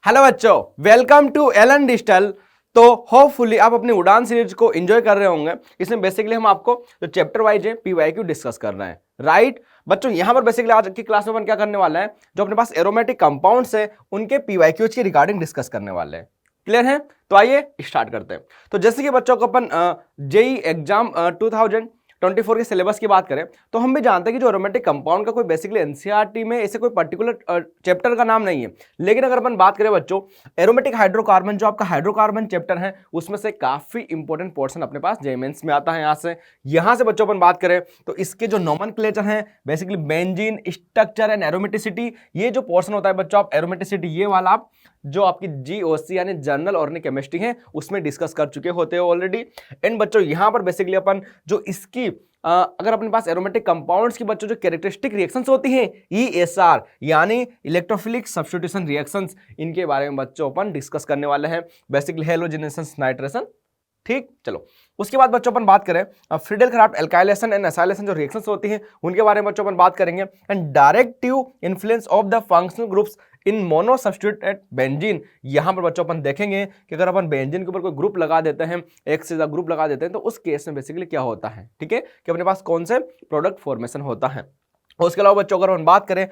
Hello बच्चों, welcome to Elon digital. तो hopefully आप अपनी उड़ान सीरीज को एंजॉय कर रहे होंगे। इसमें बेसिकली हम आपको जो चैप्टर वाइज है पीवाईक्यू डिस्कस कर रहे हैं, राइट बच्चों। यहां पर बेसिकली आज की क्लास में अपन क्या करने वाले हैं, जो अपने पास एरोमेटिक कंपाउंड्स है उनके पीवाईक्यूज की रिगार्डिंग डिस्कस करने वाले हैं। क्लियर है? तो आइए स्टार्ट करते हैं। तो जैसे कि बच्चों को अपन जेई एग्जाम 2024 के सिलेबस की बात करें तो हम भी जानते हैं कि जो एरोमेटिक कंपाउंड का कोई बेसिकली एनसीईआरटी में ऐसे कोई पर्टिकुलर चैप्टर का नाम नहीं है। लेकिन अगर अपन बात करें बच्चों, एरोमेटिक हाइड्रोकार्बन जो आपका हाइड्रोकार्बन चैप्टर है उसमें से काफी इंपॉर्टेंट पोर्शन अपने पास जेईई मेंस में आता है। यहां से बच्चों अपन बात करें तो इसके जो नोमेनक्लेचर है basically benzene, structure and aromaticity, ये जो पोर्शन होता है बच्चों आप एरोमेटिसिटी ये वाला आप जो आपकी जीओसी यानी जर्नल ऑर्गेनिक केमिस्ट्री है उसमें डिस्कस कर चुके होते हो ऑलरेडी। एंड बच्चों यहां पर बेसिकली अपन जो इसकी अगर अपने पास एरोमेटिक कंपाउंड्स की बच्चों जो कैरेक्टरिस्टिक रिएक्शंस होती हैं ईएसआर यानी इलेक्ट्रोफिलिक सब्स्टिट्यूशन रिएक्शंस, इनके बारे में बच्चों अपन डिस्कस करने वाले हैं। बेसिकली हेलोजेनेशन, नाइट्रेशन, ठीक। चलो उसके बाद बच्चों अपन बात करें Friedel craft alkylation and acylation जो रिएक्शंस होती हैं उनके बारे में बच्चों अपन बात करेंगे। And directive influence of the functional groups in mono substituted benzene, यहां पर बच्चों अपन देखेंगे कि अगर अपन बेंजीन के ऊपर कोई ग्रुप लगा देते हैं, एक से ज्यादा ग्रुप लगा देते हैं, तो उस केस में बेसिकली क्या होता है, ठीक है, कि अपने पास कौन से प्रोडक्ट फॉर्मेशन होता है। और उसके अलावा बच्चों अगर हम बात करें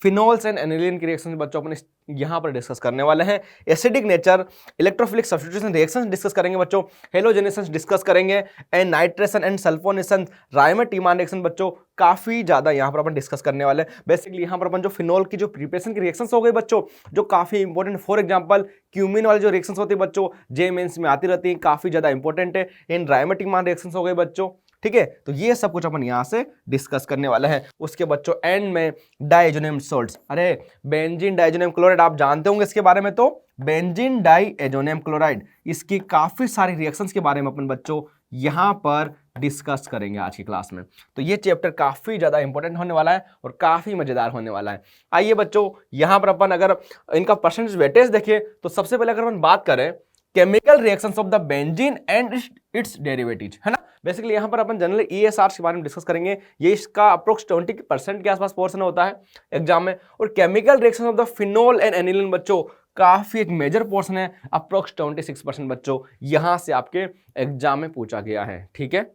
फिनोल्स एंड एनिलीन की रिएक्शन बच्चों अपन यहां पर डिस्कस करने वाले हैं। Acidic nature, electrophilic substitution reactions discuss करेंगे बच्चों, हेलोजेनेशन डिस्कस करेंगे, and nitration and sulphonation, Reimer Tiemann reaction बच्चों काफी ज्यादा यहां पर अपन डिस्कस करने वाले हैं। बेसिकली यहां पर अपन जो फिनोल की जो प्रिपरेशन की रिएक्शंस हो गई बच्चों जो काफी इंपॉर्टेंट, फॉर एग्जांपल क्यूमिन वाली जो रिएक्शंस होती है बच्चों जेईई मेंस में आती रहती है, काफी ज्यादा इंपॉर्टेंट है। इन रायमर-टीमान रिएक्शंस हो गए बच्चों, ठीक है। तो ये सब कुछ अपन यहां से डिस्कस करने वाले हैं। उसके बच्चों एंड में डाइएजोनियम सॉल्ट्स, अरे बेंजीन डाइएजोनियम क्लोराइड आप जानते होंगे इसके बारे में। तो बेंजीन डाइएजोनियम क्लोराइड इसकी काफी सारी रिएक्शंस के बारे में अपन बच्चों यहां पर डिस्कस करेंगे आज की क्लास में। तो ये चैप्टर काफी ज्यादा इंपॉर्टेंट होने वाला है और काफी मजेदार होने वाला है। आइए बच्चों यहां पर अपन अगर इनका परसेंटेज वेटेज देखें तो सबसे पहले अगर अपन बात करें chemical reactions of the benzene and it's derivatives, है ना। बेसिकली यहां पर अपन जनरली ईएसआर के बारे में डिस्कस करेंगे। ये इसका अप्रोक्स 20% के आसपास पोर्शन होता है एग्जाम में। और chemical reaction of the phenol and aniline बच्चों काफी एक मेजर पोर्शन है, अप्रोक्स 26% बच्चों यहां से आपके एग्जाम में पूछा गया है, ठीक है।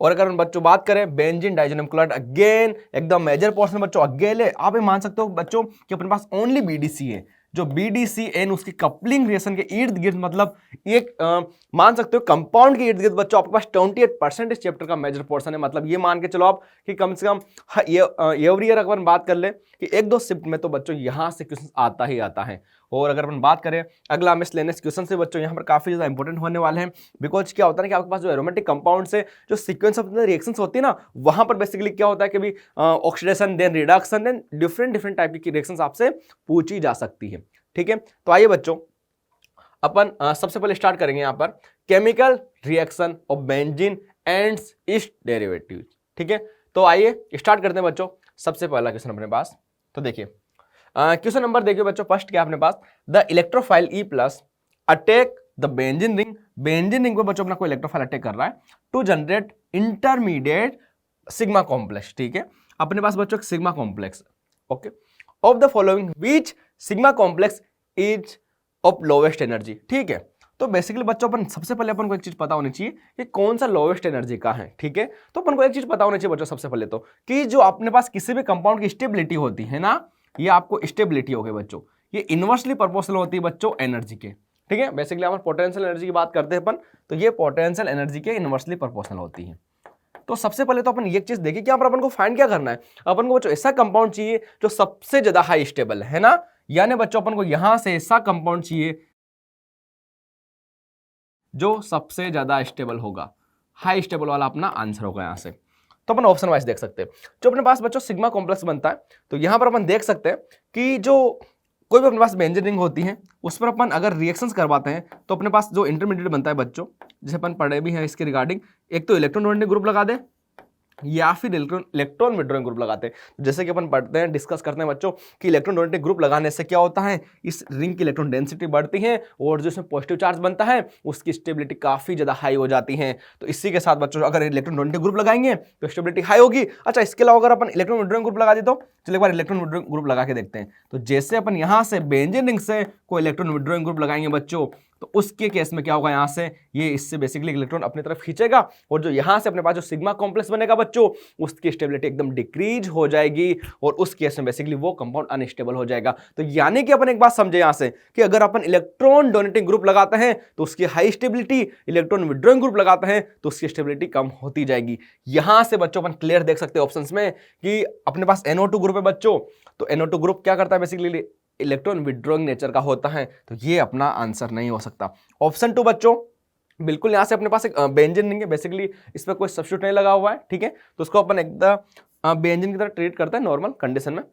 और अगर हम बच्चों बात करें बेंजीन डाइएजोनियम क्लोराइड, अगेन एकदम मेजर पोर्शन बच्चों, अकेले आप ये मान सकते हो बच्चों कि अपने पास ओनली बीडीसी है। जो बीडीसी एन उसकी कपलिंग रिएक्शन के इर्द गिर्द, मतलब एक मान सकते हो कंपाउंड के इर्द गिर्द बच्चों आपके पास 28% इस चैप्टर का मेजर पोर्शन है। मतलब ये मान के चलो आप कि कम से कम एवरी ईयर अगर बात कर ले कि एक दो शिफ्ट में तो बच्चों यहां से क्वेश्चन आता ही आता है। और अगर अपन बात करें अगला मिसलेनियस क्वेश्चन से बच्चों यहाँ पर काफी ज्यादा इंपॉर्टेंट होने वाले हैं। बिकॉज क्या होता है ना कि आपके पास जो एरोमेटिक कंपाउंड से जो सीक्वेंस ऑफ रिएक्शंस होती है ना, वहां पर बेसिकली क्या होता है कि भी oxidation then reduction then different type की रिएक्शंस आपसे पूछी जा सकती है, ठीक है। तो आइए बच्चों अपन सबसे पहले स्टार्ट करेंगे यहाँ पर chemical reaction of benzene and it's derivatives, ठीक है। तो आइए स्टार्ट करते हैं बच्चों। सबसे पहला क्वेश्चन अपने पास, तो देखिए क्वेश्चन नंबर देखिए बच्चों, फर्स्ट क्या अपने पास, the electrophile E plus attack the benzene ring. Benzene ring पे बच्चों अपना कोई इलेक्ट्रोफाइल अटैक कर रहा है to generate intermediate sigma complex, ठीक है। अपने पास बच्चों एक sigma complex, okay, of the following which sigma complex is of lowest energy, ठीक है। तो बेसिकली बच्चों अपन सबसे पहले अपन को एक चीज पता होनी चाहिए कि कौन सा लोवेस्ट एनर्जी का है, ठीक है। तो अपन को एक चीज पता होनी चाहिए बच्चों सबसे पहले तो कि जो अपने पास किसी भी कंपाउंड की स्टेबिलिटी होती है ना, ये आपको स्टेबिलिटी हो गई बच्चों, ये इनवर्सली प्रोपोर्शनल होती है बच्चों एनर्जी के, ठीक है। बेसिकली हम पोटेंशियल एनर्जी की बात करते हैं अपन, तो ये पोटेंशियल एनर्जी के इनवर्सली प्रोपोर्शनल होती है। तो सबसे पहले तो अपन ये चीज देखिए कि यहाँ पर अपन को फाइंड क्या करना है। अपन को बच्चों ऐसा कंपाउंड चाहिए जो सबसे ज्यादा हाई स्टेबल है ना, यानी बच्चों अपन को यहां से ऐसा कंपाउंड चाहिए जो सबसे ज्यादा स्टेबल होगा, हाई स्टेबल वाला अपना आंसर होगा यहां से। तो अपन ऑप्शन वाइज देख सकते हैं। जो अपने पास बच्चों सिग्मा कॉम्प्लेक्स बनता है, तो यहां पर अपन देख सकते हैं कि जो कोई भी अपने पास बेंजीन रिंग होती है उस पर अपन अगर रिएक्शंस करवाते हैं तो अपने पास जो इंटरमीडिएट बनता है बच्चों, जैसे अपन पढ़े भी हैं इसके रिगार्डिंग, एक तो इलेक्ट्रॉन डोनेटिंग ग्रुप लगा दे, या फिर इलेक्ट्रॉन विड्रॉइंग ग्रुप लगाते हैं। जैसे कि अपन पढ़ते हैं, डिस्कस करते हैं बच्चों कि इलेक्ट्रॉन डोनेटिंग ग्रुप लगाने से क्या होता है, इस रिंग की इलेक्ट्रॉन डेंसिटी बढ़ती है और जो इसमें पॉजिटिव चार्ज बनता है उसकी स्टेबिलिटी काफी ज्यादा हाई हो जाती है। तो इसी के साथ बच्चों अगर इलेक्ट्रॉन डोनेटिंग ग्रुप लगाएंगे तो स्टेबिलिटी हाई होगी। अच्छा, इसके अलावा अगर अपन इलेक्ट्रॉन विड्रॉइंग ग्रुप लगा दे तो चलो एक बार इलेक्ट्रॉन विड्रॉइंग ग्रुप लगा के देखते हैं। तो जैसे अपन यहां से बेंजीन रिंग से कोई इलेक्ट्रॉन विड्रॉइंग ग्रुप लगाएंगे बच्चों, तो उसके केस में क्या होगा, यहां से ये इससे बेसिकली इलेक्ट्रॉन अपनी तरफ खींचेगा और जो यहां से अपने पास जो सिग्मा कॉम्प्लेक्स बनेगा बच्चों, उसकी स्टेबिलिटी एकदम डिक्रीज हो जाएगी और उस केस में बेसिकली वो कंपाउंड अनस्टेबल हो जाएगा। तो यानी कि अपन एक बात समझे यहां से कि अगर अपन इलेक्ट्रॉन डोनेटिंग ग्रुप लगाते हैं तो उसकी high stability, electron withdrawing group लगाते हैं तो उसकी स्टेबिलिटी कम होती जाएगी। यहां से बच्चों अपन क्लियर देख सकते हैं ऑप्शंस में कि अपने पास NO2 ग्रुप है बच्चों, तो NO2 ग्रुप क्या करता है, बेसिकली इलेक्ट्रॉन विड्रॉइंग नेचर का होता है। तो ये अपना आंसर नहीं हो सकता। ऑप्शन 2 बच्चों, बिल्कुल यहां से अपने पास एक बेंजीन रिंग है, बेसिकली इस पर कोई सब्स्टिट्यूट नहीं लगा हुआ है, ठीक है, तो उसको अपन एकदम बेंजीन की तरह ट्रीट करते हैं नॉर्मल कंडीशन में।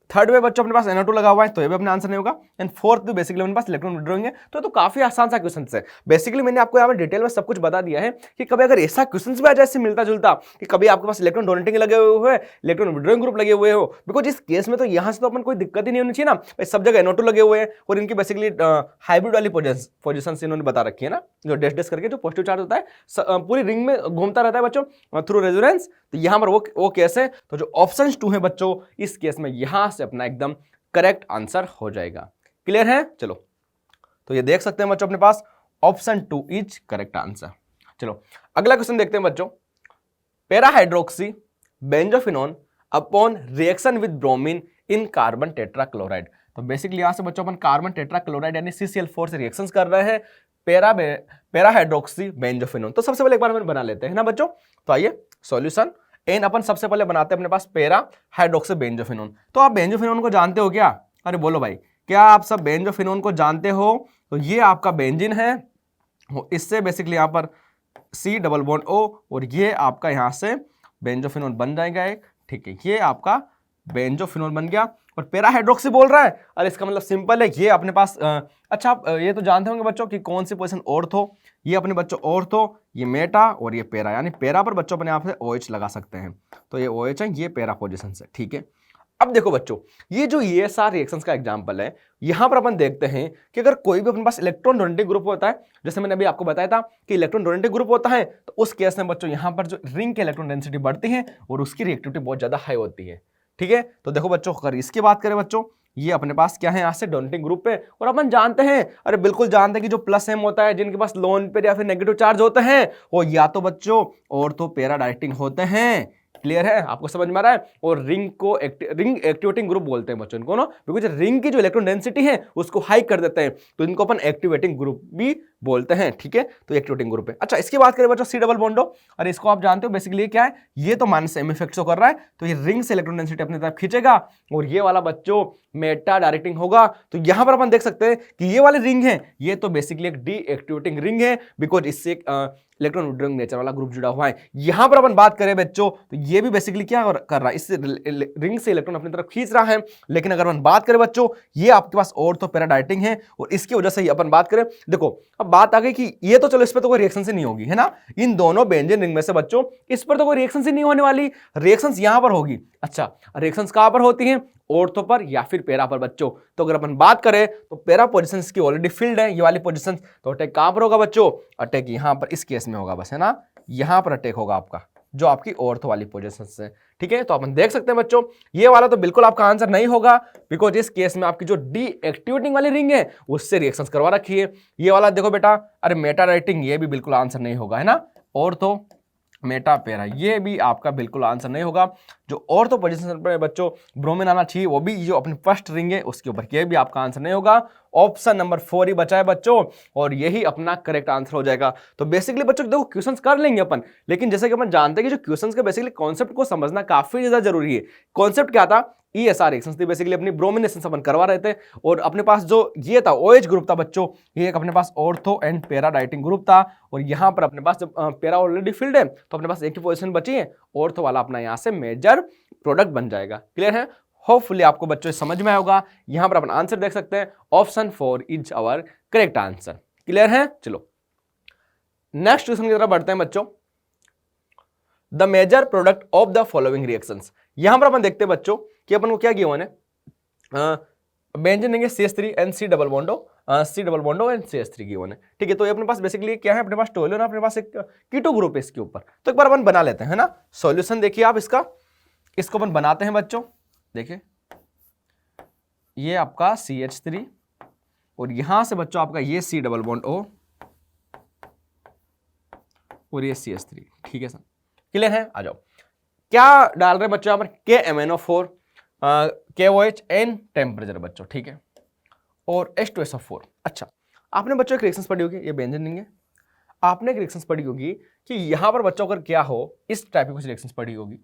थर्ड में बच्चों अपने पास NO2 लगा हुआ है, तो ये भी अपना आंसर नहीं होगा। एंड फोर्थ में बेसिकली अपने पास इलेक्ट्रॉन विड्रॉइंग है। तो काफी आसान सा क्वेश्चन है। बेसिकली मैंने आपको यहाँ पर डिटेल में सब कुछ बता दिया है कि कभी अगर ऐसा क्वेश्चन भी आ जाए इससे मिलता जुलता कि कभी आपके पास इलेक्ट्रॉन डोनेटिंग लगे हुए हैं, इलेक्ट्रॉन विड्रॉइंग ग्रुप लगे हुए हो, बिकॉज इस केस में तो यहाँ से तो अपन कोई दिक्कत ही नहीं होनी चाहिए ना, सब जगह NO2 लगे हुए हैं और इनकी बेसिकली हाइब्रिड वाली पोजिशन इन्होंने बता रखी है ना, जो डैश डैश करके जो पॉजिटिव चार्ज होता है पूरी रिंग में घूमता रहता है बच्चों थ्रू रेजोनेंस। तो यहाँ पर वो केस है। तो जो ऑप्शन 2 है बच्चों, इस केस में यहां से अपना एकदम करेक्ट आंसर हो जाएगा। क्लियर है? चलो, तो ये देख सकते हैं बच्चों अपने पास ऑप्शन 2 इज करेक्ट आंसर। चलो अगला क्वेश्चन देखते हैं बच्चों। Para hydroxy benzophenone upon reaction with bromine in carbon tetrachloride. तो बेसिकली यहां से बच्चों अपन कार्बन टेट्राक्लोराइड यानी CCl4 से रिएक्शंस कर रहे हैं पैराहाइड्रोक्सी बेंजोफिनोन। तो सबसे पहले एक बार हम बना लेते हैं ना बच्चों। तो आइए सॉल्यूशन एन अपन सबसे पहले बनाते हैं अपने पास पैरा हाइड्रोक्सी बेंजोफिनोन। तो आप बेंजोफिनोन को जानते हो क्या? अरे बोलो भाई, क्या आप सब बेंजोफिनोन को जानते हो? तो ये आपका बेंजीन है, इससे बेसिकली यहां पर C डबल बॉन्ड O और ये आपका यहां से बेंजोफिनोन बन जाएगा एक, ठीक है, ये आपका बेंजोफिनोन बन गया। और पैरा हाइड्रोक्सी बोल रहा है, अरे इसका मतलब सिंपल है, ये अपने पास अच्छा आप ये तो जानते होंगे बच्चों कि कौन सी पोजीशन ऑर्थो, ये अपने बच्चों ऑर्थो, ये मेटा और ये पैरा, यानी पैरा पर बच्चों अपने आप से OH लगा सकते हैं। तो ये OH है, ये पैरा पोजीशन से, ठीक है। अब देखो बच्चों, ये जो ESR रिएक्शंस का एग्जांपल है, यहां पर अपन देखते हैं कि अगर कोई भी अपने पास इलेक्ट्रॉन डोनेटिंग ग्रुप होता है, जैसे मैंने अभी आपको बताया था कि इलेक्ट्रॉन डोनेटिंग ग्रुप होता है, तो उस केस में बच्चों यहां पर जो रिंग की इलेक्ट्रॉन डेंसिटी बढ़ती है और उसकी रिएक्टिविटी बहुत ज्यादा हाई होती है, ठीक है। तो देखो बच्चों, अगर इसकी बात करें बच्चों, ये अपने पास क्या है, यहां से डोनेटिंग ग्रुप पे, और अपन जानते हैं, अरे बिल्कुल जानते हैं कि जो प्लस एम होता है, जिनके पास लोन पे या फिर नेगेटिव चार्ज होते हैं, वो या तो बच्चों और तो पैरा डायरेक्टिंग होते हैं। क्लियर है? आपको समझ में आ रहा है? और रिंग को रिंग एक्टिवेटिंग ग्रुप बोलते हैं बच्चों इनको ना, बिकॉज रिंग की जो इलेक्ट्रॉन डेंसिटी है उसको हाई कर देते हैं, तो इनको अपन एक्टिवेटिंग ग्रुप भी बोलते हैं, ठीक है। तो एक्टिवेटिंग ग्रुप है। अच्छा, इसकी बात करें बच्चों C डबल बॉन्डो, अरे इसको आप जानते हो बेसिकली क्या है, ये तो माइनस M इफेक्ट शो कर रहा है, तो ये रिंग से इलेक्ट्रॉन डेंसिटी अपनी तरफ खींचेगा और ये वाला बच्चों मेटा डायरेक्टिंग होगा। तो यहां पर अपन देख सकते हैं कि ये वाली रिंग है, ये तो बेसिकली एक डीएक्टिवेटिंग रिंग है, बिकॉज इससे इलेक्ट्रॉन विड्रॉइंग नेचर वाला ग्रुप जुड़ा हुआ है। यहां पर अपन बात करें बच्चों, तो ये भी बेसिकली क्या कर रहा है, इससे रिंग से इलेक्ट्रॉन अपनी तरफ खींच रहा है। लेकिन अगर अपन बात करें बच्चों, ये आपके पास और तो पैरा डायरेक्टिंग है और इसकी वजह से ही अपन बात करें, देखो अब बात आ गई कि ये तो चलो इस पर तो कोई रिएक्शन से नहीं होगी, है ना, इन दोनों बेंजीन रिंग में से बच्चों इस पर तो कोई रिएक्शन से नहीं होने वाली, रिएक्शन यहां पर होगी। अच्छा, रिएक्शन कहां पर होती हैं? ऑर्थो पर या फिर पैरा पर बच्चों। तो अगर अपन बात करें तो पैरा पोजीशन की ऑलरेडी फील्ड है, ये वाली पोजीशन, तो अटैक कहां पर होगा बच्चों? अटैक यहां पर इस केस में होगा बस, है ना, यहां पर अटैक होगा आपका, जो आपकी ऑर्थो वाली पोजीशन से, ठीक है। तो अपन देख सकते हैं बच्चों, ये वाला तो बिल्कुल आपका आंसर नहीं होगा, बिकॉज इस केस में आपकी जो डीएक्टिवेटिंग वाली रिंग है उससे रिएक्शंस करवा रखी है। ये वाला देखो बेटा, अरे मेटा राइटिंग, ये भी बिल्कुल आंसर नहीं होगा, है ना, ऑर्थो मेटा पैरा, ये भी आपका बिल्कुल आंसर नहीं होगा। जो ऑर्थो पोजीशन पर बच्चों ब्रोमीन आना चाहिए, वो भी जो अपनी फर्स्ट रिंग है उसके ऊपर, ये भी आपका आंसर नहीं होगा। ऑप्शन नंबर 4 ही बचा है बच्चों और यही अपना करेक्ट आंसर हो जाएगा। तो बेसिकली बच्चों देखो क्वेश्चंस कर लेंगे अपन, लेकिन जैसे कि अपन जानते हैं कि जो क्वेश्चंस के बेसिकली कॉन्सेप्ट को समझना काफी ज्यादा जरूरी है। कॉन्सेप्ट क्या था? ESR रिएक्शंस थी, बेसिकली अपनी ब्रोमिनेशन अपन करवा रहे थे, और अपने पास जो ये था OH ग्रुप था बच्चों, ये एक अपने पास ortho and para directing group था, और यहाँ पर अपने पास जब पैरा ऑलरेडी फील्ड है तो अपने पास एक ही पोजीशन बची है, ऑर्थो वाला अपना यहाँ से मेजर प्रोडक्ट बन जाएगा। क्लियर है? होपफुली आपको बच्चों समझ में आएगा। यहां पर अपन आंसर देख सकते हैं, option 4 is our correct answer. Clear है? चलो नेक्स्ट क्वेश्चन की तरफ बढ़ते हैं बच्चों। The major product of the following reactions. यहां पर अपन देखते हैं बच्चों कि अपन को क्या गिवन है, बेंजीन देंगे CH3 and C double बॉन्डो and CH3 given है, ठीक है। तो ये अपने पास बेसिकली क्या है, अपने पास टोल्यून, अपने पास एक कीटो ग्रुप है इसके ऊपर। तो एक बार अपन बना लेते हैं, है ना। सॉल्यूशन देखिए आप इसका, इसको अपन बनाते हैं बच्चों। देखिए ये आपका CH3 और यहां से बच्चों आपका ये C डबल बॉन्ड O और ये CH3, ठीक है सर, क्लियर है। आ जाओ, क्या डाल रहे हैं बच्चों यहाँ पर, KMnO4 KOH एन टेम्परेचर बच्चों, ठीक है, और H2SO4। अच्छा, आपने बच्चों एक रिएक्शंस पढ़ी होगी, ये बेंजीन नहीं है। आपने एक रिएक्शंस पढ़ी होगी कि यहां पर बच्चों अगर क्या हो, इस टाइप की कुछ रिएक्शंस पढ़ी होगी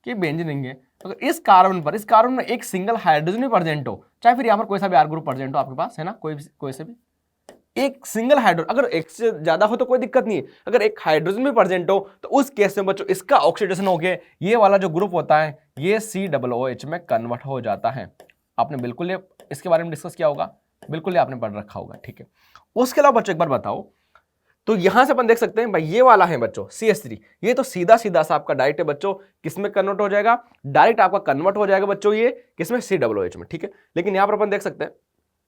कि बेंजीन नहीं है, अगर इस कार्बन में एक सिंगल हाइड्रोजन भी प्रेजेंट हो, चाहे फिर यहां पर कोई सा भी आर ग्रुप प्रेजेंट हो आपके पास, है ना, कोई से भी एक सिंगल हाइड्रोजन, अगर एक से ज्यादा हो तो कोई दिक्कत नहीं है, अगर एक हाइड्रोजन भी प्रेजेंट हो तो उस केस में बच्चों इसका ऑक्सीडेशन होके ये वाला जो ग्रुप होता है ये COOH में कन्वर्ट हो जाता है। आपने बिल्कुल ये इसके बारे में डिस्कस किया होगा, बिल्कुल ये आपने पढ़ रखा होगा, ठीक है। उसके अलावा बच्चों एक बार बताओ, तो यहां से अपन देख सकते हैं भाई ये वाला है बच्चों CH3, ये तो सीधा सा आपका डायरेक्ट है बच्चों, किसमें कन्वर्ट हो जाएगा, डायरेक्ट आपका कन्वर्ट हो जाएगा बच्चों ये किसमें, COOH में, ठीक है। लेकिन यहां पर अपन देख सकते हैं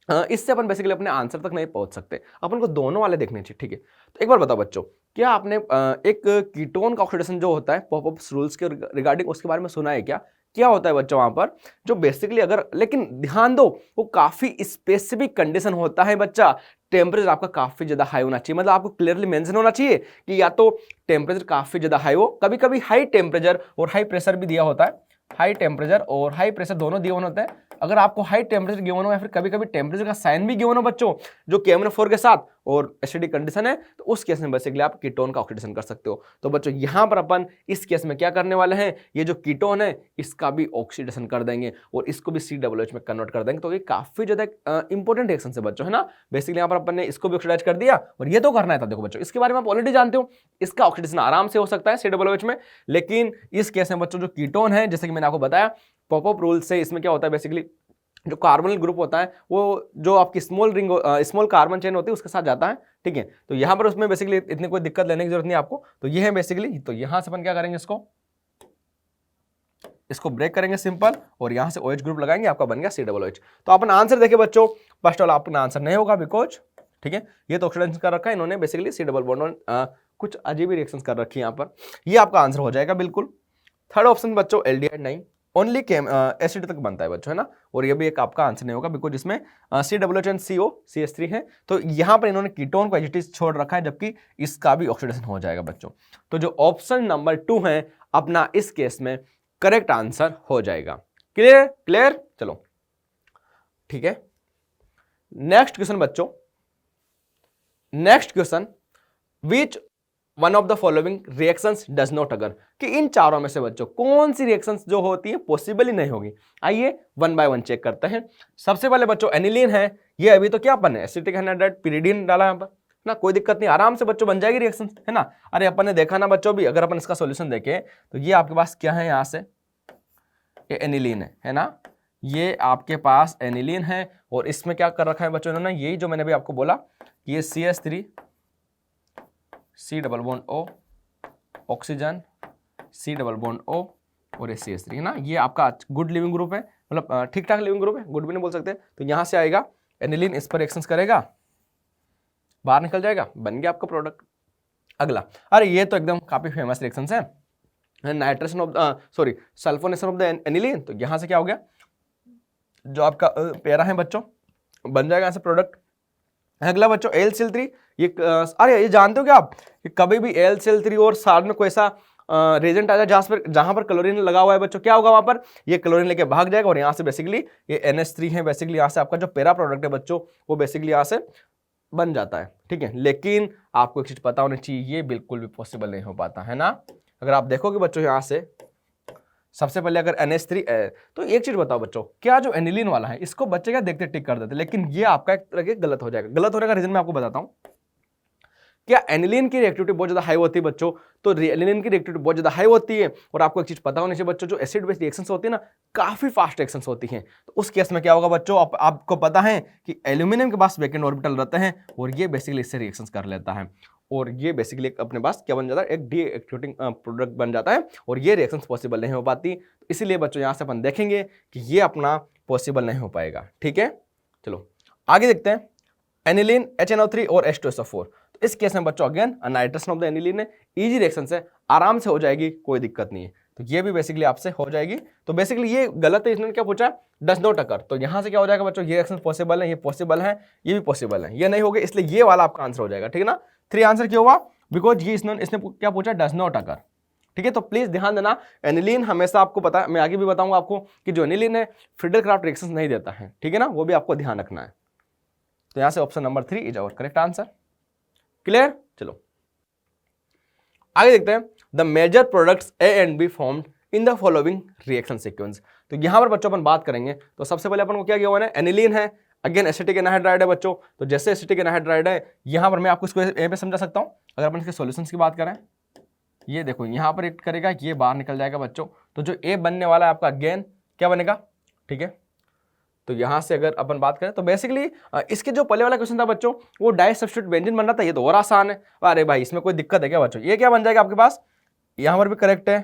इससे अपन बेसिकली अपने आंसर तक नहीं पहुंच सकते, अपन को दोनों वाले देखने चाहिए, ठीक है। तो एक बार बताओ बच्चों, क्या आपने एक कीटोन का ऑक्सीडेशन जो होता है पॉपअप्स रूल्स के रिगार्डिंग उसके बारे में सुना है क्या होता है बच्चों वहां पर, जो बेसिकली अगर, लेकिन ध्यान दो वो काफी स्पेसिफिक कंडीशन होता है बच्चा, टेम्परेचर आपका काफी ज्यादा हाई होना चाहिए, मतलब आपको क्लियरली मेंशन होना चाहिए कि या तो टेम्परेचर काफी ज्यादा हाई हो, कभी कभी हाई टेम्परेचर और हाई प्रेशर भी दिया होता है, हाई टेम्परेचर और हाई प्रेशर दोनों दिए होते हैं। अगर आपको हाई टेम्परेचर गिवन हो या फिर कभी कभी टेम्परेचर का साइन भी गिवन हो बच्चों जो KMnO4 के साथ और एसिडिक कंडीशन है, तो उस केस में बेसिकली आप कीटोन का ऑक्सीडेशन कर सकते हो। तो बच्चों यहां पर अपन इस केस में क्या करने वाले हैं, ये जो कीटोन है इसका भी ऑक्सीडेशन कर देंगे और इसको भी COOH में कन्वर्ट कर देंगे। तो ये काफी ज्यादा इंपॉर्टेंट रिएक्शन है बच्चों, है ना। बेसिकली यहाँ पर अपन ने इसको भी ऑक्सीडाइज कर दिया और ये तो करना है था। देखो बच्चों इसके बारे में आप ऑलरेडी जानते हो, इसका ऑक्सीडेशन आराम से हो सकता है COOH में, लेकिन इस केस में बच्चों जो कीटोन है, जैसे कि मैंने आपको बताया पॉपअप रूल से, इसमें क्या होता है बेसिकली जो कार्बोनिल ग्रुप होता है वो जो आपकी स्मॉल कार्बन चेन होती है उसके साथ जाता है, ठीक है। तो यहां पर उसमें बेसिकली इतनी कोई दिक्कत लेने की जरूरत नहीं आपको। तो ये है बेसिकली, तो यहां से अपन क्या करेंगे, इसको ब्रेक करेंगे सिंपल और यहां से OH ग्रुप लगाएंगे, आपका बन गया COOH। तो अपन आंसर देखिए बच्चों, फर्स्ट ऑल अपना आंसर नहीं होगा बिकॉज, ठीक है, ये तो ऑक्सीडेशन कर रखा है इन्होंने बेसिकली C डबल बॉन्ड कुछ अजीब रिएक्शंस कर रखी है यहाँ पर, ये आपका आंसर हो जाएगा बिल्कुल। थर्ड ऑप्शन बच्चों एल्डिहाइड नहीं, ओनली एसिड तक बनता है बच्चों, है ना, और ये भी एक आपका आंसर नहीं होगा बिकॉज इसमें COOH एंड CO CH3 है। तो यहां पर इन्होंने कीटोन को एज इट इज छोड़ रखा है, जबकि इसका भी ऑक्सीडेशन हो जाएगा बच्चों। तो जो ऑप्शन नंबर 2 है अपना इस केस में करेक्ट आंसर हो जाएगा। क्लियर, चलो ठीक है। नेक्स्ट क्वेश्चन बच्चों, next question, which one of the following reactions does not अगर, कि इन चारों में से बच्चों कौन सी रिएक्शंस जो होती है पॉसिबल ही नहीं होगी। आइए वन बाय वन चेक करते हैं। सबसे पहले बच्चों एनिलीन है, ये अभी तो क्या अपन है एसिटिक एनहाइड्राइड पिरिडीन डाला यहाँ पर ना, कोई दिक्कत नहीं, आराम से बच्चों बन जाएगी रिएक्शन, है ना। अरे अपन ने देखा ना बच्चों भी, अगर अपन इसका सॉल्यूशन देखें तो ये आपके पास क्या है, यहाँ से ये एनिलीन है ना, ये आपके पास एनिलीन है और इसमें क्या कर रखा है बच्चों इन्होंने, यही जो मैंने भी आपको बोला, ये CH3 C double bond O oxygen C double bond O और CH3 है ना, ये आपका गुड लिविंग ग्रुप है, मतलब ठीक ठाक लिविंग ग्रुप है, गुड भी नहीं बोल सकते। तो यहां से आएगा एनिलीन, इस पर रिएक्शंस करेगा, बाहर निकल जाएगा, बन गया आपका प्रोडक्ट। अगला, अरे ये तो एकदम काफी फेमस रिएक्शंस है, nitration of sulphonation of the aniline. तो यहां से क्या हो गया, जो आपका पैरा है बच्चों बन जाएगा ऐसे प्रोडक्ट। अगला बच्चों AlCl3, ये अरे ये जानते हो क्या आप कि कभी भी AlCl3 और साथ में कोई ऐसा रेजेंट आ जाए जहां पर क्लोरीन लगा हुआ है बच्चों, क्या होगा वहां पर, ये क्लोरीन लेके भाग जाएगा और यहाँ से बेसिकली ये NH3 है, बेसिकली यहाँ से आपका जो पैरा प्रोडक्ट है बच्चों वो बेसिकली यहाँ से बन जाता है, ठीक है। लेकिन आपको एक चीज पता होनी चाहिए, ये बिल्कुल भी पॉसिबल नहीं हो पाता है ना। अगर आप देखोगे बच्चों यहाँ से सबसे पहले अगर NH3 तो एक चीज बताओ बच्चों, क्या जो एनिलीन वाला है इसको बच्चे क्या देखते टिक कर देते, लेकिन ये आपका एक तरह के गलत हो जाएगा। गलत होने का रीजन मैं आपको बताता हूं। क्या एनिलीन की रिएक्टिविटी बहुत ज्यादा हाई होती है बच्चों, तो एनिलीन की रिएक्टिविटी बहुत ज्यादा हाई होती है और आपको एक चीज पता होनी चाहिए बच्चों, जो एसिड बेस्ड रिएक्शंस होती है ना काफी फास्ट रिएक्शंस होती हैं। तो उस केस में क्या होगा बच्चों, आपको पता है कि एल्यूमिनियम के पास वैकेंट ऑर्बिटल रहते हैं और ये बेसिकली इससे रिएक्शंस कर लेता है और ये बेसिकली अपने पास क्या बन जाता है, एक डीएक्टिवेटिंग प्रोडक्ट बन जाता है और ये रिएक्शंस पॉसिबल नहीं हो पाती। तो इसीलिए बच्चों यहाँ से अपन देखेंगे कि ये अपना पॉसिबल नहीं हो पाएगा। ठीक है, चलो आगे देखते हैं। एनिलीन HNO3 और H2SO4, तो इस केस में बच्चों again nitration of the aniline है, इजी रिएक्शन से आराम से हो जाएगी, कोई दिक्कत नहीं है। तो ये भी बेसिकली आपसे हो जाएगी। तो बेसिकली ये गलत है, इसने क्या पूछा, डज नॉट अकर। तो यहाँ से क्या हो जाएगा बच्चों, ये रिएक्शन पॉसिबल है, ये पॉसिबल है, ये भी पॉसिबल है, ये नहीं होगा, इसलिए ये वाला आपका आंसर हो जाएगा। ठीक है ना, 3 आंसर क्यों हुआ, बिकॉज ये इसने क्या पूछा, डज नॉट अकर। ठीक है, तो प्लीज ध्यान देना, एनिलीन हमेशा आपको पता है, मैं आगे भी बताऊंगा आपको कि जो एनिलीन है फ्रीडल-क्राफ्ट रिएक्शंस नहीं देता है। ठीक है ना, वो भी आपको ध्यान रखना है। तो यहां से option number 3 is our correct answer. Clear, चलो आगे देखते हैं। The major products A and B formed in the following reaction sequence. तो यहां पर बच्चों अपन बात करेंगे, तो सबसे पहले अपन को क्या किया हुआ है, एनिलीन है, अगेन एसिटिक एनहाइड्राइड है बच्चों। तो जैसे एसिटिक एनहाइड्राइड है, यहां पर मैं आपको इसको ए पे समझा सकता हूं। अगर अपन इसके सॉल्यूशंस की बात करें, ये देखो यहां पर एक करेगा, ये बाहर निकल जाएगा बच्चों। तो जो ए बनने वाला है आपका अगेन क्या बनेगा, ठीक है। तो यहां से अगर अपन बात करें तो बेसिकली इसके जो पहले वाला क्वेश्चन था बच्चों, वो डाई सब्स्टिट्यूट बेंजीन बन रहा था, ये तो और आसान है। अरे भाई इसमें कोई दिक्कत है क्या बच्चों, ये क्या बन जाएगा आपके पास, यहां पर भी करेक्ट है,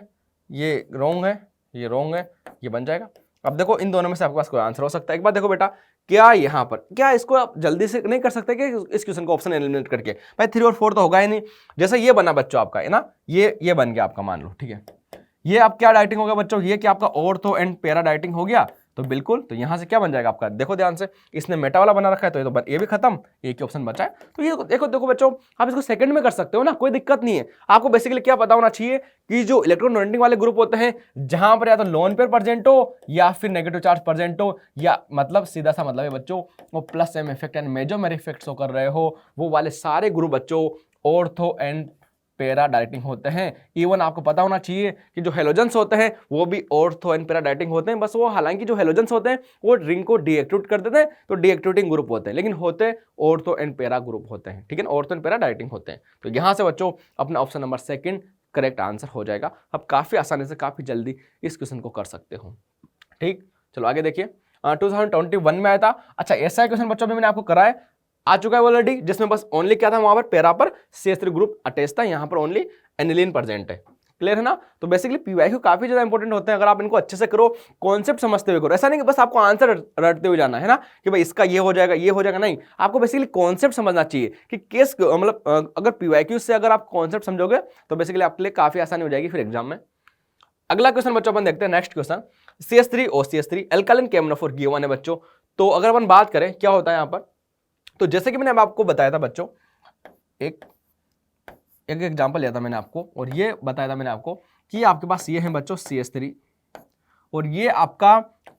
ये रॉन्ग है, ये रॉन्ग है, ये बन जाएगा। अब देखो इन दोनों में से आपके पास कोई आंसर हो सकता है। एक बात देखो बेटा, क्या यहाँ पर क्या इसको आप जल्दी से नहीं कर सकते कि इस क्वेश्चन को ऑप्शन एलिमिनेट करके, भाई 3 और 4 तो होगा ही नहीं। जैसे ये बना बच्चों आपका है ना, ये बन गया आपका, मान लो ठीक है, ये आप क्या डाइटिंग हो गया बच्चों, ये क्या आपका ऑर्थो एंड पैरा डाइटिंग हो गया। तो बिल्कुल, तो यहां से क्या बन जाएगा आपका, देखो ध्यान से, इसने मेटा वाला बना रखा है, तो ये तो ये भी खत्म, एक ही ऑप्शन बचा है। तो ये देखो बच्चों, आप इसको सेकंड में कर सकते हो ना, कोई दिक्कत नहीं है। आपको बेसिकली क्या पता होना चाहिए कि जो इलेक्ट्रोनेगेटिव वाले ग्रुप होते हैं, जहां पर या तो लोन पेयर प्रेजेंट हो या फिर नेगेटिव चार्ज प्रेजेंट हो, या मतलब सीधा सा मतलब है बच्चों, वो plus M effect and major effects कर रहे हो, वो वाले सारे ग्रुप बच्चों ऑर्थो एंड पैरा डाइटिंग होते हैं। इवन आपको पता होना चाहिए कि जो हेलोजेंस होते हैं वो भी ऑर्थो एंड पैरा डाइटिंग होते हैं। बस वो हालांकि जो हेलोजेंस होते हैं वो रिंग को डीएक्टिवेट कर देते हैं, तो डीएक्टिवेटिंग ग्रुप होते हैं, लेकिन होते ऑर्थो एंड पैरा ग्रुप होते हैं। ठीक है, ऑर्थो एंड पैरा डाइटिंग होते हैं। तो यहां से बच्चों अपना ऑप्शन नंबर 2 करेक्ट आंसर हो जाएगा। अब काफी आसानी से, काफी जल्दी इस क्वेश्चन को कर सकते हो। ठीक, चलो आगे देखिए। 2021 में आया था। अच्छा, ऐसा क्वेश्चन बच्चों में मैंने आपको कराया, आ चुका है ऑलरेडी, जिसमें बस ओनली क्या था, वहां पर पैरा पर CH3 ग्रुप अटैच था, यहां पर ओनली एनिलीन प्रेजेंट है। क्लियर है ना। तो बेसिकली पीवाईक्यू काफी ज्यादा इंपॉर्टेंट होते हैं, अगर आप इनको अच्छे से करो, कॉन्सेप्ट समझते हुए करो। ऐसा नहीं कि बस आपको आंसर रटते हुए जाना है ना, कि भाई इसका ये हो जाएगा, ये हो जाएगा, नहीं, आपको बेसिकली कॉन्सेप्ट समझना चाहिए कि किस, मतलब अगर पीवाईक्यू से अगर आप कॉन्सेप्ट समझोगे तो बेसिकली आपके लिए काफी आसानी हो जाएगी फिर एग्जाम में। अगला क्वेश्चन बच्चों अपन देखते हैं, next question, CH3OCH3 alkaline KMnO4 given है बच्चों। तो अगर अपन बात करें क्या होता है यहां पर, तो जैसे कि मैंने अब आपको बताया था बच्चों, एक एग्जांपल लिया था मैंने आपको, और ये बताया था मैंने आपको कि आपके पास ये है बच्चों CH3 और ये आपका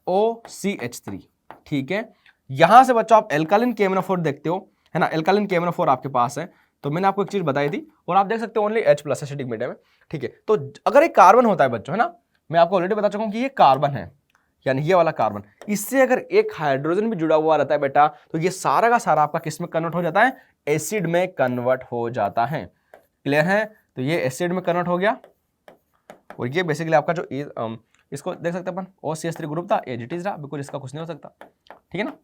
OCH3। ठीक है, यहां से बच्चों आप एल्कालाइन KMnO4 देखते हो, है ना, एल्कालाइन KMnO4 आपके पास है। तो मैंने आपको एक चीज बताई थी, और आप देख सकते हो ओनली H+ एसिडिक मीडियम है। ठीक है, तो अगर एक कार्बन होता है बच्चों, है ना, मैं आपको ऑलरेडी बता चुका हूं कि ये कार्बन है, यानी ये वाला कार्बन, इससे अगर एक हाइड्रोजन भी जुड़ा हुआ रहता है बेटा, तो ये सारा का सारा आपका किस में कन्वर्ट हो जाता है, एसिड में कन्वर्ट हो जाता है। क्लियर है, तो ये एसिड में कन्वर्ट हो गया, और ये बेसिकली आपका जो इसको देख सकते हैं अपन, OCH3 ग्रुप था, एज इट इज रहा, बिल्कुल इसका कुछ नहीं हो सकता। ठीक है ना,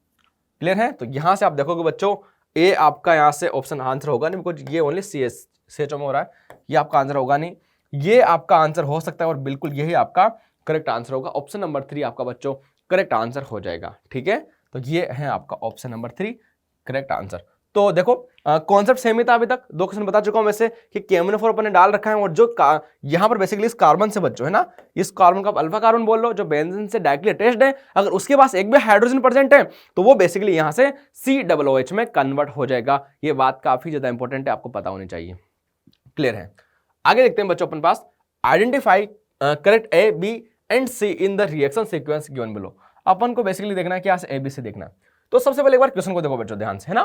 क्लियर है। तो यहां से आप देखोगे बच्चों, ए आपका यहां से ऑप्शन आंसर होगा नहीं, बिकॉज ये ओनली CHO में हो रहा है, ये आपका आंसर होगा नहीं, ये आपका आंसर हो सकता है, और बिल्कुल यही आपका करेक्ट आंसर होगा। ऑप्शन नंबर 3 आपका बच्चों करेक्ट आंसर हो जाएगा। ठीक है, तो ये है आपका ऑप्शन नंबर 3 करेक्ट आंसर। तो देखो कॉन्सेप्ट सेम ही था, अभी तक 2 क्वेश्चन बता चुका हूं मैं से कि KMnO4 अपन ने डाल रखा है, और जो यहां पर बेसिकली इस कार्बन से बच्चों, है ना, इस कार्बन का अल्फा कार्बन बोल लो, जो बेंजीन से डायरेक्टली अटैच्ड है, अगर उसके पास एक भी हाइड्रोजन प्रेजेंट है तो वो बेसिकली यहां से COOH में कन्वर्ट हो जाएगा। ये बात काफी ज्यादा इंपॉर्टेंट है, आपको पता होनी चाहिए। क्लियर है, आगे देखते हैं बच्चों अपन पास, identify correct A, B and C in the reaction sequence given below. अपन को बेसिकली देखना है क्या, ABC देखना है। तो सबसे पहले एक बार क्वेश्चन को देखो बच्चों ध्यान से, है ना,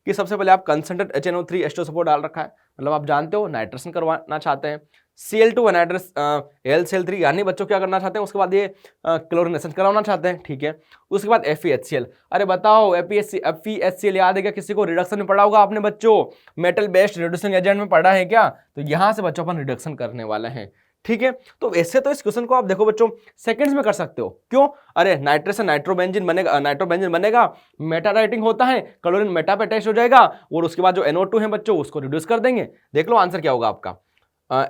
कि सबसे पहले आप कंसंट्रेट HNO3 H2SO4 डाल रखा है, मतलब आप जानते हो नाइट्रेशन करवाना चाहते हैं, Cl2 एनहाइड्रस AlCl3, यानी बच्चों क्या करना चाहते हैं, उसके बाद ये क्लोरिनेशन कराना चाहते हैं। ठीक है, उसके बाद FeHCl। अरे बताओ FeHCl याद है क्या, किसी को रिडक्शन में पढ़ा होगा आपने बच्चों, मेटल बेस्ड रिड्यूसिंग एजेंट में पढ़ा है क्या। तो यहां से बच्चों अपन रिडक्शन करने वाले हैं। ठीक है। तो ऐसे तो इस क्वेश्चन को आप देखो बच्चों सेकंड्स में कर सकते हो। क्यों? अरे नाइट्रस से नाइट्रोबेंजीन बनेगा, नाइट्रोबेंजीन बनेगा, मेटा राइटिंग होता है, क्लोरीन मेटा पे अटैच हो जाएगा और उसके बाद जो NO2 है बच्चों उसको रिड्यूस कर देंगे। देख लो आंसर क्या होगा आपका,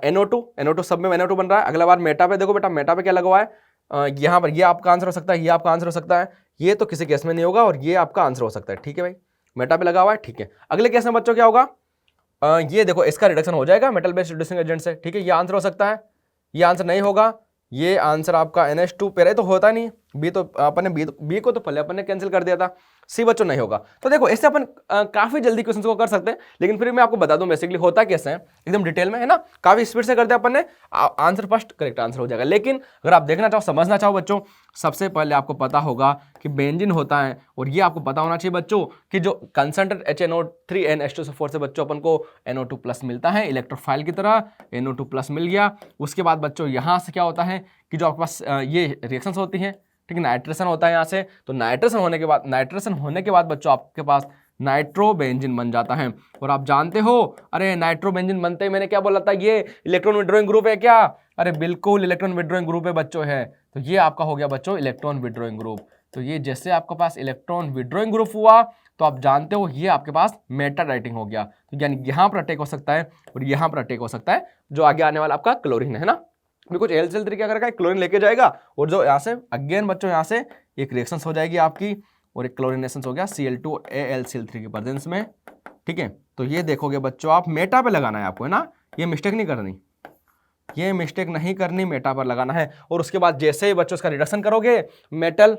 NO2 सब में NO2 बन रहा है। अगला बार मेटा पे देखो बेटा, मेटा पे क्या लगा हुआ है, यहाँ पर ये आपका आंसर हो सकता है, ये आपका आंसर हो सकता है, ये तो किसी केस में नहीं होगा और ये आपका आंसर हो सकता है। ठीक है भाई, मेटा पे लगा हुआ है। ठीक है, अगले केस में बच्चों क्या होगा, ये देखो इसका रिडक्शन हो जाएगा मेटल बेस्ड रिड्यूसिंग एजेंट से। ठीक है, ये आंसर हो सकता है, ये आंसर नहीं होगा, ये आंसर आपका NH2 पे तो होता नहीं, बी तो अपन ने बी को तो पहले अपन ने कैंसिल कर दिया था, सी बच्चों नहीं होगा। तो देखो इससे अपन काफी जल्दी क्वेश्चन को कर सकते हैं, लेकिन फिर मैं आपको बता दूं बेसिकली होता कैसे है एकदम डिटेल में, है ना, काफी स्पीड से करते हैं अपन ने, आंसर फर्स्ट करेक्ट आंसर हो जाएगा। लेकिन अगर आप देखना चाहो, समझना चाहो बच्चों, सबसे पहले आपको पता होगा कि बेंजीन होता है, और ये आपको पता होना चाहिए बच्चों कि जो कंसंट्रेट HNO3NH2SO4 से बच्चों अपन को NO2+ मिलता है इलेक्ट्रोफाइल की तरह, NO2+ मिल गया। उसके बाद बच्चों यहाँ से क्या होता है कि जो आपके पास ये रिएक्शंस होती हैं, ठीक है, नाइट्रेशन होता है यहाँ से, तो नाइट्रेशन होने के बाद बच्चों आपके पास नाइट्रोबेंजीन बन जाता है। और आप जानते हो, अरे नाइट्रोबेंजीन बनते ही मैंने क्या बोला था, ये इलेक्ट्रॉन विड्रॉइंग ग्रुप है क्या? अरे बिल्कुल इलेक्ट्रॉन विड्रॉइंग ग्रुप है बच्चों, है। तो ये आपका हो गया बच्चों इलेक्ट्रॉन विड्रॉइंग ग्रुप। तो ये जैसे आपके पास इलेक्ट्रॉन विड्रॉइंग ग्रुप हुआ, तो आप जानते हो ये आपके पास मेटा राइटिंग हो गया। तो यानी यहाँ पर अटैक हो सकता है और यहाँ पर अटैक हो सकता है, जो आगे आने वाला आपका क्लोरीन है ना, बिकॉज HCl3 क्या करेगा, क्लोरीन लेके जाएगा, और जो यहाँ से अगेन बच्चों यहाँ से एक रिएक्शन हो जाएगी आपकी, और एक क्लोरीनेशन हो गया Cl2AlCl3 की प्रेजेंस में। ठीक है, तो ये देखोगे बच्चों आप मेटा पे लगाना है आपको, है ना, ये मिस्टेक नहीं करनी, ये मिस्टेक नहीं करनी, मेटा पर लगाना है। और उसके बाद जैसे ही बच्चों इसका रिडक्शन करोगे, मेटल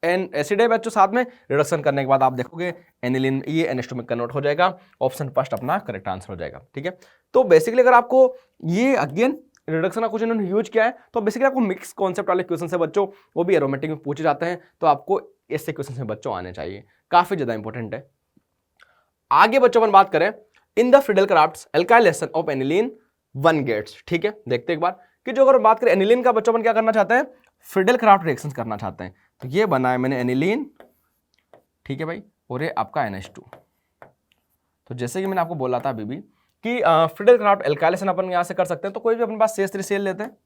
एन एसिड है बच्चों, साथ में रिडक्शन करने के बाद आप देखोगे एनिलीन, ये NH2 में कन्वर्ट हो जाएगा। ऑप्शन फर्स्ट अपना करेक्ट आंसर हो जाएगा। ठीक है, तो बेसिकली अगर आपको ये अगेन रिडक्शन का कुछ इन्होंने यूज किया है, तो बेसिकली आपको मिक्स कॉन्सेप्ट वाले क्वेश्चन से बच्चों, वो भी एरोमेटिक में पूछे जाते हैं, तो आपको ऐसे क्वेश्चन से बच्चों आने चाहिए, काफी ज्यादा इंपॉर्टेंट है। आगे बच्चों अपन बात करें, in the Friedel Craft alkylation of aniline 1 gets. ठीक है, देखते एक बार कि जो अगर बात करें एनिलीन का बच्चों अपन क्या करना चाहते हैं, फ्रीडल-क्राफ्ट रिएक्शंस करना चाहते हैं। तो ये बनाया मैंने एनिलीन, ठीक है भाई, और ये आपका NH2। तो जैसे कि मैंने आपको बोला था अभी भी कि फ्रीडल-क्राफ्ट एल्काइलेशन अपन यहां से कर सकते हैं, तो कोई भी अपने पास CH3Cl लेते हैं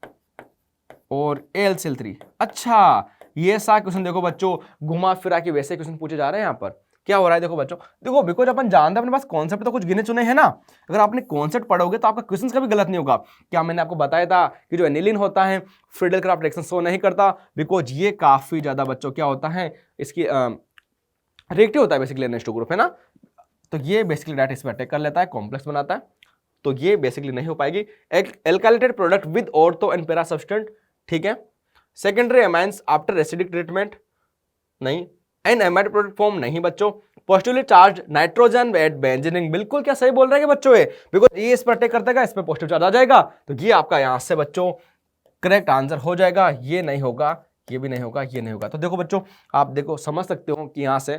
और AlCl3। अच्छा, ये सा क्वेश्चन देखो बच्चों, घुमा फिरा के वैसे क्वेश्चन पूछे जा रहे हैं। यहाँ पर क्या हो रहा है देखो बच्चों, देखो बिकॉज अपन जानते हैं अपने पास कॉन्सेप्ट तो कुछ गिने चुने हैं ना, अगर आपने कॉन्सेप्ट पढ़ोगे तो आपका क्वेश्चन कभी गलत नहीं होगा। क्या मैंने आपको बताया था कि जो एनिलीन होता है फ्रीडल-क्राफ्ट रिएक्शन शो नहीं करता, बिकॉज ये काफी ज्यादा बच्चों क्या होता है, इसकी रिएक्टिव होता है बेसिकली NH2 ग्रुप, है ना, तो ये बेसिकली डायरेक्ट इस पर अटैक कर लेता है, कॉम्प्लेक्स बनाता है, तो ये बेसिकली नहीं हो पाएगी। Alkylated product with ortho and para substituent, ठीक है, secondary amines after acidic treatment नहीं, एन एमाइड प्रोडक्ट फॉर्म नहीं बच्चों, positively charge nitrogen at benzene ring, बिल्कुल क्या सही बोल रहे हैं बच्चों ये, बिकॉज ये इस पर अटैक करता है, इस पर पॉजिटिव चार्ज आ जाएगा, तो ये आपका यहां से बच्चों करेक्ट आंसर हो जाएगा। ये नहीं होगा, ये भी नहीं होगा, ये नहीं होगा। तो देखो बच्चों, आप देखो समझ सकते हो कि यहां से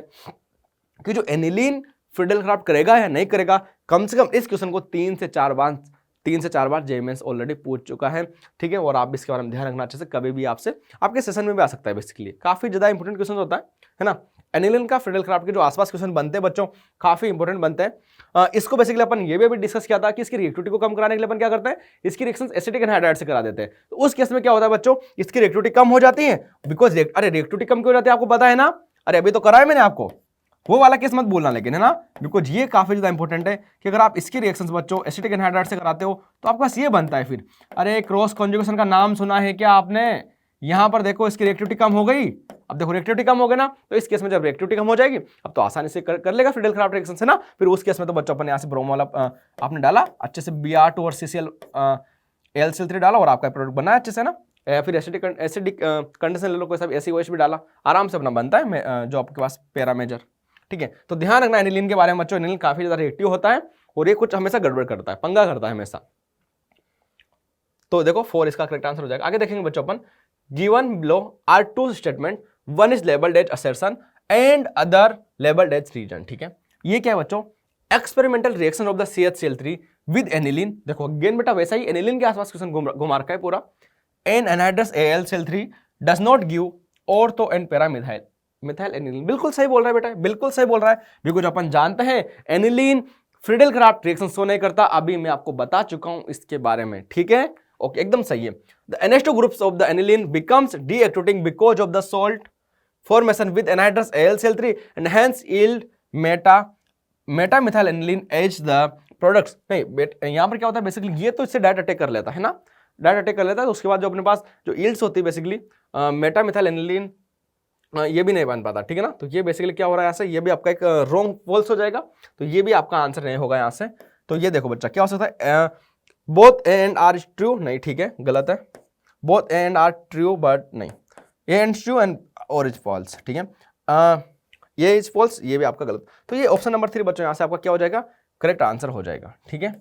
कि जो एनिलीन फ्रीडल-क्राफ्ट करेगा या नहीं करेगा, कम से कम इस क्वेश्चन को 3 से 4 बार जेईई ऑलरेडी पूछ चुका है। ठीक है, और आप इसके बारे में ध्यान रखना अच्छे से, कभी भी आपसे आपके सेशन में भी आ सकता है, बेसिकली काफी ज्यादा इंपॉर्टेंट क्वेश्चन होता है ना। एनिलीन का फ्रीडल-क्राफ्ट के जो आसपास क्वेश्चन बनते हैं बच्चों, काफी इंपॉर्टेंट बनते हैं। इसको बेसिकली अपन ये भी अभी डिस्कस किया था कि इसकी रिएक्टिविटी को कम कराने के लिए अपन क्या करते हैं, इसकी रिएक्शंस एसिटिक एनहाइड्राइड से करा देते हैं। तो उस केस में क्या होता है बच्चों, इसकी रिएक्टिविटी कम हो जाती है, बिकॉज अरे रिएक्टिविटी कम क्यों हो जाती है आपको पता है ना, अरे अभी तो कराया मैंने आपको, वो वाला केस मत बोलना लेकिन, है ना, बिकॉज ये काफी ज्यादा इंपॉर्टेंट है कि अगर आप इसकी रिएक्शंस बच्चों एसिटिक एनहाइड्राइड से कराते हो तो आपके पास ये बनता है फिर, अरे क्रॉस कॉन्जुगेशन का नाम सुना है क्या आपने, यहां पर देखो इसकी रिएक्टिविटी कम हो गई, अब देखो रिएक्टिविटी कम हो गई ना, तो इस केस में जब रिएक्टिविटी कम हो जाएगी अब तो आसानी से कर लेगा फ्रीडल-क्राफ्ट रिएक्शन से ना, फिर उस केस में तो बच्चों अपन यहाँ से ब्रोमो वाला आपने डाला अच्छे से Br2 और CCl3 डाला और आपका प्रोडक्ट बना अच्छे से ना, फिर एसिडिक कंडीशन ले लो, कोई सब एसिड भी डाला, आराम से अपना बनता है जो आपके पास पैरामेजर। ठीक है, तो ध्यान रखना एनिलीन के बारे में बच्चों, एनिलीन काफी ज्यादा रिएक्टिव होता है और ये कुछ हमेशा गड़बड़ करता है, पंगा करता है हमेशा। तो देखो 4 इसका करेक्ट आंसर हो जाएगा। आगे देखेंगे बच्चों अपन, given below are 2 statement, one is labelled as assertion and other labelled as reason. ठीक है, ये क्या है बच्चों, experimental reaction of the CH3 with aniline. देखो अगेन बेटा वैसा ही एनिलीन के आसपास क्वेश्चन घुमा रखा है पूरा। An anhydrous AlCl3 does not give ortho and para methyl aniline. बिल्कुल सही बोल रहा है बेटा, बिल्कुल सही बोल रहा है, बिकॉज अपन जानते हैं एनिलीन फ्रीडल-क्राफ्ट रिएक्शन शो नहीं करता, अभी मैं आपको बता चुका हूं इसके बारे में। ठीक है, ओके एकदम सही है। The NH2 groups of the aniline becomes deactivating because of the salt formation with anhydrous AlCl3 and hence yield meta methyl aniline as the products. नहीं यहाँ पर क्या होता है बेसिकली, ये तो इससे डायरेक्ट अटैक कर लेता है ना, डायरेक्ट अटैक कर लेता है। तो उसके बाद जो अपने पास जो यील्ड्स होती है बेसिकली मेटामिथाइल एनिलीन ये भी नहीं बन पाता, ठीक है ना। तो ये बेसिकली क्या हो रहा है यहाँ से, ये भी आपका एक रॉन्ग फॉल्स हो जाएगा, तो ये भी आपका आंसर नहीं होगा यहाँ से। तो ये देखो बच्चा क्या हो सकता है, both A and R is true, नहीं ठीक है गलत है, both A and R true but नहीं, A and true and R is false, ठीक है, ये इज फॉल्स, ये भी आपका गलत। तो ये ऑप्शन नंबर 3 बच्चों यहाँ से आपका क्या हो जाएगा, करेक्ट आंसर हो जाएगा, ठीक है।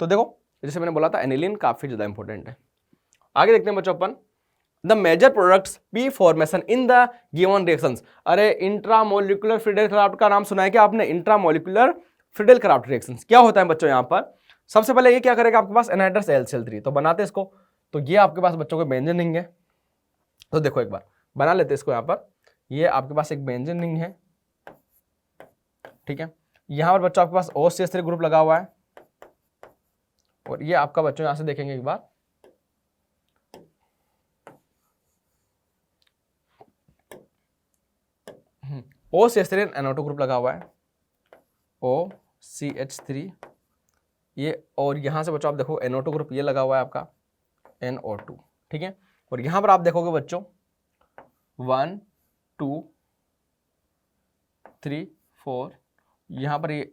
तो देखो जैसे मैंने बोला था एनिलीन काफी ज्यादा इंपॉर्टेंट है। आगे देखते हैं बच्चों अपन the major products P formation in the given reactions. अरे इंट्रामोलिकुलर फ्रीडेल-क्राफ्ट का नाम सुना है क्या आपने, इंट्रामोलिकुलर फ्रीडेल-क्राफ्ट रिएक्शंस क्या होता है बच्चों। यहाँ पर सबसे पहले ये क्या करेगा, आपके पास एनहाइड्रस AlCl3, तो बनाते इसको, तो ये आपके पास बच्चों को बेंजीन रिंग है। तो देखो एक बार बना लेते इसको, यहाँ पर ये आपके पास एक बेंजीन रिंग है, ठीक है। यहाँ पर बच्चों आपके पास OCH3 ग्रुप लगा हुआ है, और ये आपका बच्चों यहाँ से देखेंगे एक बार, OCH3 NO2 ग्रुप लगा हुआ है, OCH3 ये, और यहां से बच्चों आप देखो NO2 ग्रुप ये लगा हुआ है आपका NO2, ठीक है। और यहां पर आप देखोगे बच्चों 1 2 3 4 यहां पर ये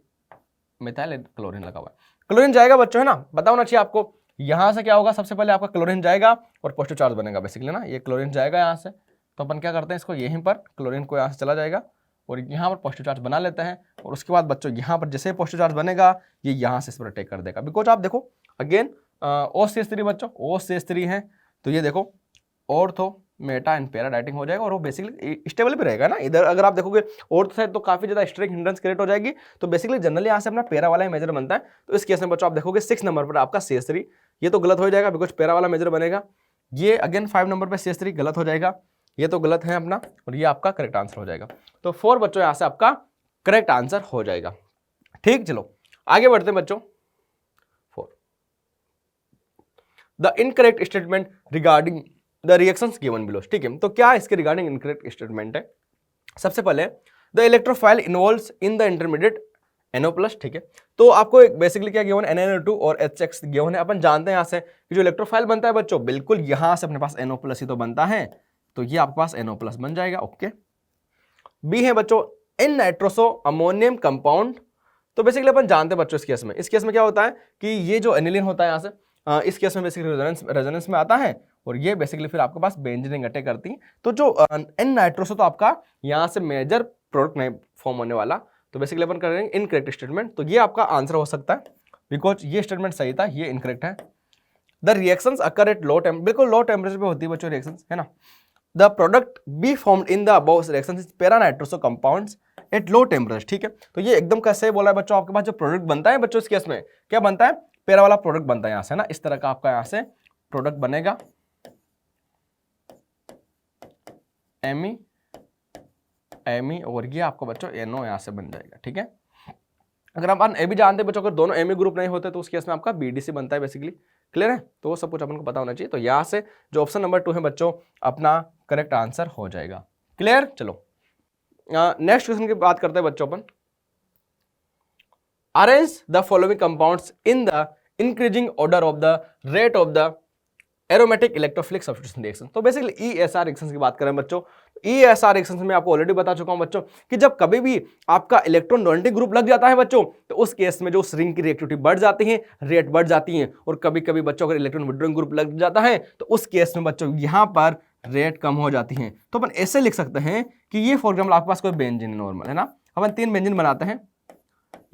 मिथाइल क्लोरीन लगा हुआ है, क्लोरीन जाएगा बच्चों है ना, पता होना चाहिए आपको। यहां से क्या होगा, सबसे पहले आपका क्लोरीन जाएगा और पॉजिटिव चार्ज बनेगा बेसिकली ना, ये क्लोरीन जाएगा यहां से, तो अपन क्या करते हैं इसको यहीं पर क्लोरीन को यहाँ से चला जाएगा और यहाँ पर पॉजिटिव चार्ज बना लेते हैं, और उसके बाद बच्चों यहाँ पर जैसे पॉजिटिव चार्ज बनेगा ये यहाँ से इस पर अटैक कर देगा, बिकॉज आप देखो अगेन OCH3 बच्चों OCH3 है, तो ये देखो ortho Meta and para dieting हो जाएगा, और वो बेसिकली स्टेबल भी रहेगा ना। इधर अगर आप देखोगे ऑर्थो साइड तो काफी ज्यादा स्ट्रेक हिंड्रेंस क्रिएट हो जाएगी, तो बेसिकली जनरली यहाँ से अपना पैरा वाला ही मेजर बनता है। तो इस केस में बच्चों आप देखोगे 6 नंबर पर आपका CH3, ये तो गलत हो जाएगा बिकॉज पैरा वाला मेजर बनेगा। ये अगेन 5 नंबर पर CH3 गलत हो जाएगा, ये तो गलत है अपना, और ये आपका करेक्ट आंसर हो जाएगा। तो 4 बच्चों यहां से आपका करेक्ट आंसर हो जाएगा, ठीक। चलो आगे बढ़ते हैं बच्चों। 4 the incorrect statement regarding the reactions given below, ठीक है। तो क्या इसके रिगार्डिंग इनकरेक्ट स्टेटमेंट है, सबसे पहले the electrophile involves in the intermediate NO+, ठीक है। तो आपको एक बेसिकली क्या गिवन NaNO2 और HX गिवन है। अपन जानते हैं यहाँ से कि जो इलेक्ट्रोफाइल बनता है बच्चों बिल्कुल यहां से अपने पास NO+ ही तो बनता है, तो ये आपके पास NO+ बन जाएगा, ओके। बी है बच्चों इन नाइट्रोसो अमोनियम कंपाउंड, तो बेसिकली अपन जानते हैं बच्चों इस केस में क्या होता है कि ये जो एनिलीन होता है यहाँ से इस केस में बेसिकली रेजोनेंस में आता है, और ये बेसिकली फिर आपके पास बेंजीन रिंग अटैक करती है। तो जो एन नाइट्रोसो तो आपका यहाँ से मेजर प्रोडक्ट नहीं फॉर्म होने वाला, तो बेसिकली अपन कर रहे हैं इनकरेक्ट स्टेटमेंट, तो ये आपका आंसर हो सकता है बिकॉज ये स्टेटमेंट सही था, ये इनकरेक्ट है। The reactions occur at low temperature, बिल्कुल लो टेम्परेचर पे होती है बच्चों रिएक्शंस, है ना। The product B formed in the above reactions is para nitroso compounds at low temperature, ठीक है। तो ये एकदम कैसे बोला है बच्चों, आपके पास जो प्रोडक्ट बनता है बच्चों इस केस में क्या बनता है, पैरा वाला प्रोडक्ट बनता है यहाँ से ना, इस तरह का आपका यहाँ से प्रोडक्ट बनेगा एमी और ये आपको बच्चों NO यहाँ से बन जाएगा, ठीक है। अगर अपन ए भी जानते हैं बच्चों, अगर दोनों एमी ग्रुप नहीं होते तो उस केस में आपका BDC बनता है बेसिकली, क्लियर है। तो वो सब कुछ अपन को पता होना चाहिए। तो यहाँ से जो ऑप्शन नंबर 2 है बच्चों अपना करेक्ट आंसर हो जाएगा, क्लियर। चलो नेक्स्ट क्वेश्चन की बात करते हैं बच्चों अपन। Arrange the following compounds in the increasing order of the rate of the aromatic electrophilic substitution reaction. तो बेसिकली ESR रिएक्शंस की बात करें बच्चों, ESR रिएक्शंस में आपको ऑलरेडी बता चुका हूं बच्चों कि जब कभी भी आपका इलेक्ट्रॉन डोनेटिंग ग्रुप लग जाता है बच्चों, तो उस केस में जो उस रिंग की रिएक्टिविटी बढ़ जाती है, रेट बढ़ जाती है। और कभी कभी बच्चों अगर इलेक्ट्रॉन विड्रॉइंग ग्रुप लग जाता है तो उस केस में बच्चों यहाँ पर रेट कम हो जाती है। तो अपन ऐसे लिख सकते हैं कि ये फॉर एग्जाम्पल आपके पास कोई बेंजीन नॉर्मल है ना, अपन 3 बेंजीन बनाते हैं,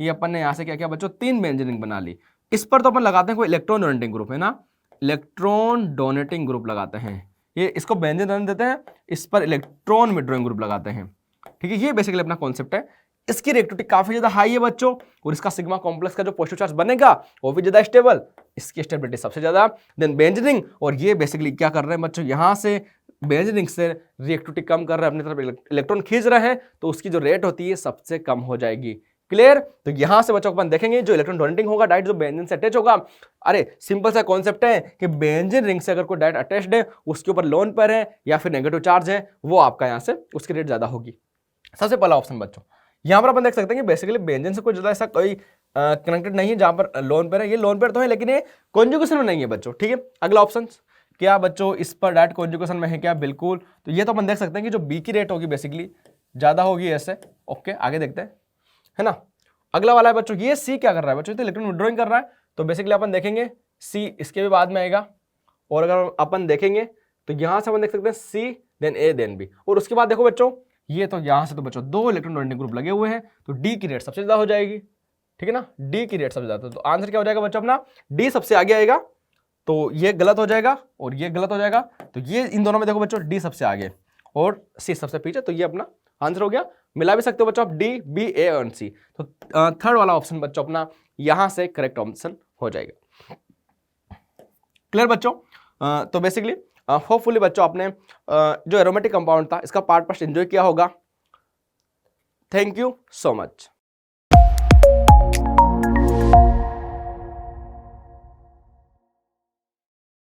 ये अपन ने यहाँ से क्या किया बच्चों 3 बेंजीन रिंग बना ली, इस पर तो अपन लगाते हैं कोई इलेक्ट्रॉन डोनेटिंग ग्रुप है ना, इलेक्ट्रॉन डोनेटिंग ग्रुप लगाते हैं, ये इसको बेंजीन रहने देते हैं, इस पर इलेक्ट्रॉन विड्रॉइंग ग्रुप लगाते हैं, ठीक है। ये बेसिकली अपना कॉन्सेप्ट है। इसकी रिएक्टिविटी काफी ज्यादा हाई है बच्चों, और इसका सिग्मा कॉम्प्लेक्स का जो पॉजिटिव चार्ज बनेगा वो भी ज्यादा स्टेबल, इसकी स्टेबिलिटी सबसे ज्यादा, देन बेंजीन रिंग, और ये बेसिकली क्या कर रहे हैं बच्चों यहाँ से बेंजीन रिंग से रिएक्टिविटी कम कर रहे हैं, अपनी तरफ इलेक्ट्रॉन खींच रहे हैं, तो उसकी जो रेट होती है सबसे कम हो जाएगी, क्लियर। तो यहां से बच्चों अपन देखेंगे जो इलेक्ट्रॉन डोनेटिंग होगा डायरेक्ट जो बेंजीन से अटैच होगा, अरे सिंपल सा कॉन्सेप्ट है कि बेंजीन रिंग से अगर कोई डायरेक्ट अटैच्ड है, उसके ऊपर लोन पेयर है या फिर नेगेटिव चार्ज है, वो आपका यहां से उसकी रेट ज्यादा होगी। सबसे पहला ऑप्शन बच्चों, यहां पर अपन देख सकते हैं कि बेसिकली बेंजीन से कोई ज्यादा ऐसा कोई कनेक्टेड नहीं है जहां पर लोन पेयर है। ये लोन पेयर तो है लेकिन ये कॉन्जुगेशन में नहीं है बच्चों, ठीक है। अगला ऑप्शन क्या बच्चों, इस पर डायरेक्ट कॉन्जुगेशन में है क्या, बिल्कुल। तो ये तो अपन देख सकते हैं कि जो बी की रेट होगी बेसिकली ज्यादा होगी ऐसे। ओके आगे देखते हैं, है ना। अगला वाला है बच्चों, ये सी क्या कर रहा है बच्चों, तो इलेक्ट्रॉन विड्रॉइंग कर रहा है, तो बेसिकली अपन देखेंगे सी इसके भी बाद में आएगा। और अगर अपन देखेंगे तो यहां से अपन देख सकते हैं सी देन ए देन बी, और उसके बाद देखो बच्चों ये तो यहां से तो बच्चों 2 इलेक्ट्रॉन डोनेटिंग ग्रुप लगे हुए हैं, तो डी की रेट सबसे ज्यादा हो जाएगी, ठीक है ना। डी की रेट सबसे ज्यादा, तो आंसर क्या हो जाएगा बच्चों अपना, डी सबसे आगे आएगा। तो ये गलत हो जाएगा और ये गलत हो जाएगा, तो ये इन दोनों में देखो बच्चों डी सबसे आगे और सी सबसे पीछे, तो ये अपना आंसर हो गया। मिला भी सकते हो बच्चों आप डी बी ए और सी। तो थर्ड वाला ऑप्शन बच्चों अपना यहां से करेक्ट ऑप्शन हो जाएगा। क्लियर बच्चों। तो बेसिकली होपफुली बच्चों आपने जो एरोमेटिक कंपाउंड था इसका पार्ट फर्स्ट एंजॉय किया होगा। Thank you so much.